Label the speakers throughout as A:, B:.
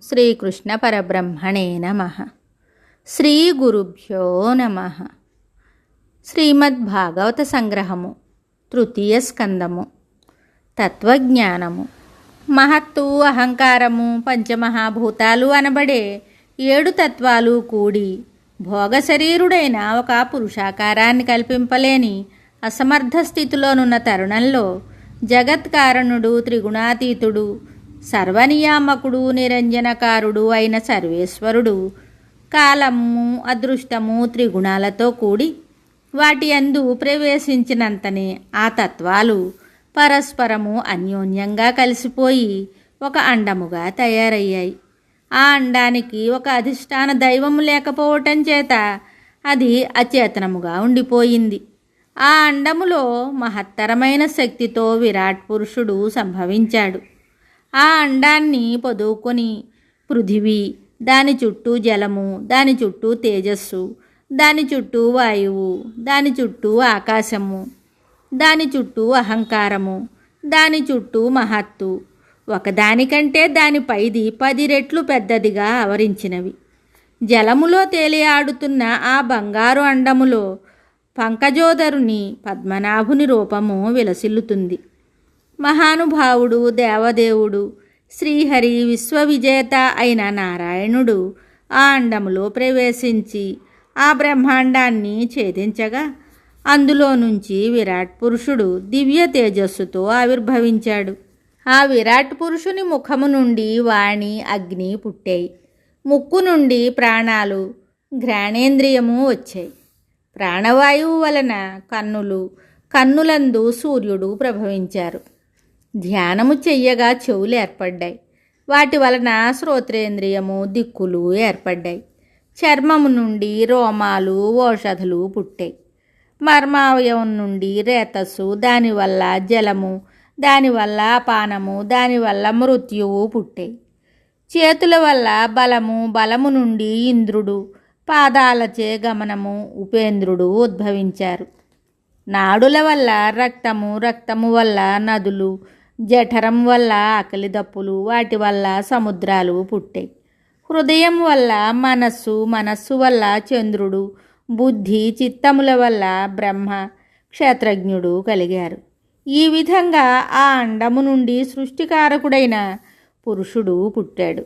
A: శ్రీకృష్ణ పరబ్రహ్మణే నమః. శ్రీ గురుభ్యో నమః. శ్రీమద్భాగవత సంగ్రహము తృతీయ స్కందము. తత్వజ్ఞానము. మహత్తు, అహంకారము, పంచమహాభూతాలు అనబడే 7 తత్వాలు కూడి భోగశరీరుడైన ఒక పురుషాకారాన్ని కల్పింపలేని అసమర్థ స్థితిలోనున్న తరుణంలో జగత్కారణుడు, త్రిగుణాతీతుడు, సర్వనియామకుడు, నిరంజనకారుడు అయిన సర్వేశ్వరుడు కాలము, అదృష్టము, త్రిగుణాలతో కూడి వాటి యందు ప్రవేశించినంతనే ఆ తత్వాలు పరస్పరము అన్యోన్యంగా కలిసిపోయి ఒక అండముగా తయారయ్యాయి. ఆ అండానికి ఒక అధిష్టాన దైవము లేకపోవటం చేత అది అచేతనముగా ఉండిపోయింది. ఆ అండములో మహత్తరమైన శక్తితో విరాట్ పురుషుడు సంభవించాడు. ఆ అండాన్ని పొదువుకొని పృథివీ, దాని చుట్టూ జలము, దాని చుట్టూ తేజస్సు, దాని చుట్టూ వాయువు, దాని చుట్టూ ఆకాశము, దాని చుట్టూ అహంకారము, దాని చుట్టూ మహత్తు, ఒకదానికంటే దానిపైది 10 రెట్లు పెద్దదిగా ఆవరించినవి. జలములో తేలియాడుతున్న ఆ బంగారు అండములో పంకజోదరుని పద్మనాభుని రూపము విలసిల్లుతుంది. మహానుభావుడు, దేవదేవుడు, శ్రీహరి, విశ్వవిజేత అయిన నారాయణుడు ఆ అండములో ప్రవేశించి ఆ బ్రహ్మాండాన్ని ఛేదించగా అందులో నుంచి విరాట్ పురుషుడు దివ్య తేజస్సుతో ఆవిర్భవించాడు. ఆ విరాట్ పురుషుని ముఖము నుండి వాణి, అగ్ని పుట్టాయి. ముక్కు నుండి ప్రాణాలు, ఘ్రాణేంద్రియము వచ్చాయి. ప్రాణవాయువు వలన కన్నులందు సూర్యుడు ప్రభవించారు. ధ్యానము చెయ్యగా చెవులు ఏర్పడ్డాయి. వాటి వలన శ్రోత్రేంద్రియము, దిక్కులు ఏర్పడ్డాయి. చర్మము నుండి రోమాలు, ఓషధులు పుట్టాయి. మర్మావయవం నుండి రేతస్సు, దానివల్ల జలము, దానివల్ల అపానము, దానివల్ల మృత్యువు పుట్టాయి. చేతుల వల్ల బలము నుండి ఇంద్రుడు, పాదాలచే గమనము, ఉపేంద్రుడు ఉద్భవించారు. నాడుల వల్ల రక్తము వల్ల నదులు, జఠరం వల్ల ఆకలిదప్పులు, వాటి వల్ల సముద్రాలు పుట్టాయి. హృదయం వల్ల మనస్సు వల్ల చంద్రుడు, బుద్ధి, చిత్తముల వల్ల బ్రహ్మ, క్షేత్రజ్ఞుడు కలిగారు. ఈ విధంగా ఆ అండము నుండి సృష్టికారకుడైన పురుషుడు పుట్టాడు.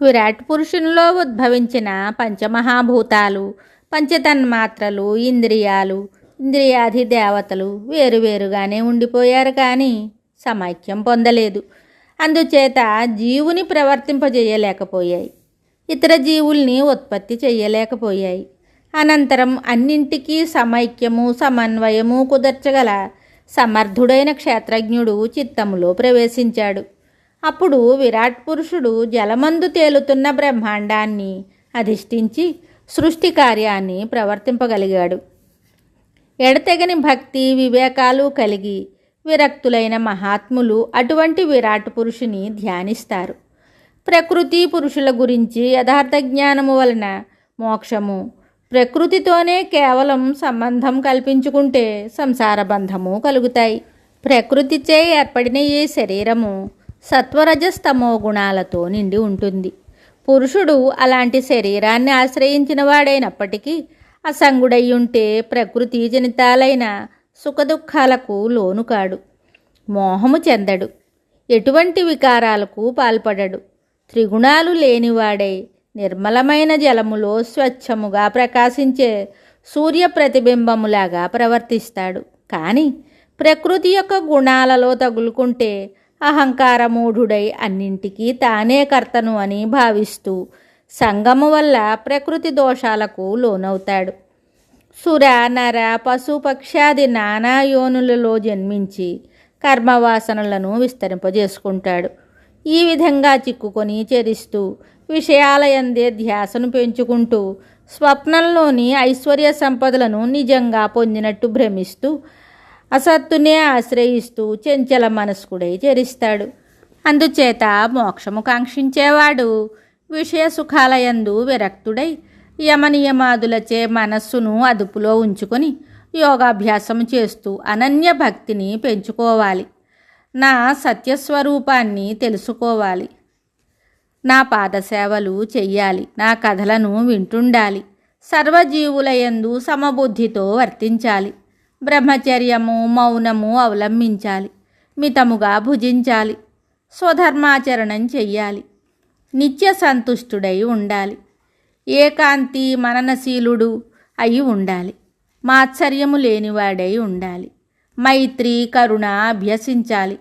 A: విరాట్ పురుషునిలో ఉద్భవించిన పంచమహాభూతాలు, పంచతన్మాత్రలు, ఇంద్రియాలు, ఇంద్రియాధి దేవతలు వేరువేరుగానే ఉండిపోయారు, కానీ సమైక్యం పొందలేదు. అందుచేత జీవుని ప్రవర్తింపజేయలేకపోయాయి, ఇతర జీవుల్ని ఉత్పత్తి చేయలేకపోయాయి. అనంతరం అన్నింటికీ సమైక్యము, సమన్వయము కుదర్చగల సమర్థుడైన క్షేత్రజ్ఞుడు చిత్తములో ప్రవేశించాడు. అప్పుడు విరాట్ పురుషుడు జలమందు తేలుతున్న బ్రహ్మాండాన్ని అధిష్ఠించి సృష్టి కార్యాన్ని ప్రవర్తింపగలిగాడు. ఎడతెగని భక్తి, వివేకాలు కలిగి విరక్తులైన మహాత్ములు అటువంటి విరాట్ పురుషుని ధ్యానిస్తారు. ప్రకృతి పురుషుల గురించి యథార్థ జ్ఞానము వలన మోక్షము, ప్రకృతితోనే కేవలం సంబంధం కల్పించుకుంటే సంసార బంధము కలుగుతాయి. ప్రకృతిచే ఏర్పడిన ఈ శరీరము సత్వరజస్తమో గుణాలతో నిండి ఉంటుంది. పురుషుడు అలాంటి శరీరాన్ని ఆశ్రయించిన వాడైనప్పటికీ అసంగుడయ్యుంటే ప్రకృతి జనితాలైన సుఖదుఖాలకు లోను కాడు, మోహము చెందడు, ఎటువంటి వికారాలకు పాల్పడడు. త్రిగుణాలు లేనివాడై నిర్మలమైన జలములో స్వచ్ఛముగా ప్రకాశించే సూర్య ప్రతిబింబములాగా ప్రవర్తిస్తాడు. కానీ ప్రకృతి యొక్క గుణాలలో తగులుకుంటే అహంకారమూఢుడై అన్నింటికీ తానే కర్తను అని భావిస్తూ సంగము వల్ల ప్రకృతి దోషాలకు లోనవుతాడు. సుర, నర, పశు, పక్షాది నానా యోనులలో జన్మించి కర్మవాసనలను విస్తరింపజేసుకుంటాడు. ఈ విధంగా చిక్కుకొని చెరిస్తూ విషయాలయందే ధ్యాసను పెంచుకుంటూ స్వప్నంలోని ఐశ్వర్య సంపదలను నిజంగా పొందినట్టు భ్రమిస్తూ అసత్తునే ఆశ్రయిస్తూ చెంచల మనస్కుడై చెరిస్తాడు. అందుచేత మోక్షము కాంక్షించేవాడు విషయ సుఖాలయందు విరక్తుడై యమనియమాదులచే మనస్సును అదుపులో ఉంచుకొని యోగాభ్యాసం చేస్తూ అనన్య భక్తిని పెంచుకోవాలి. నా సత్యస్వరూపాన్ని తెలుసుకోవాలి. నా పాదసేవలు చెయ్యాలి, నా కథలను వింటుండాలి, సర్వజీవులయందు సమబుద్ధితో వర్తించాలి, బ్రహ్మచర్యము మౌనము అవలంబించాలి, మితముగా భుజించాలి, స్వధర్మాచరణం చెయ్యాలి, నిత్య సంతుష్టుడై ఉండాలి, ఏకాంతి మననశీలుడు అయి ఉండాలి, మాత్సర్యము లేనివాడై ఉండాలి, మైత్రి కరుణ అభ్యసించాలి,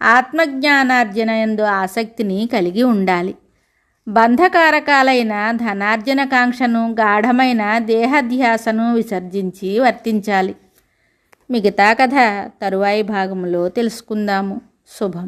A: ఆత్మజ్ఞానార్జన యందు ఆసక్తిని కలిగి ఉండాలి, బంధకారకాలైన ధనార్జన కాంక్షను గాఢమైన దేహధ్యాసను విసర్జించి వర్తించాలి. మిగతా కథ తరువాయి భాగంలో తెలుసుకుందాము. శుభం.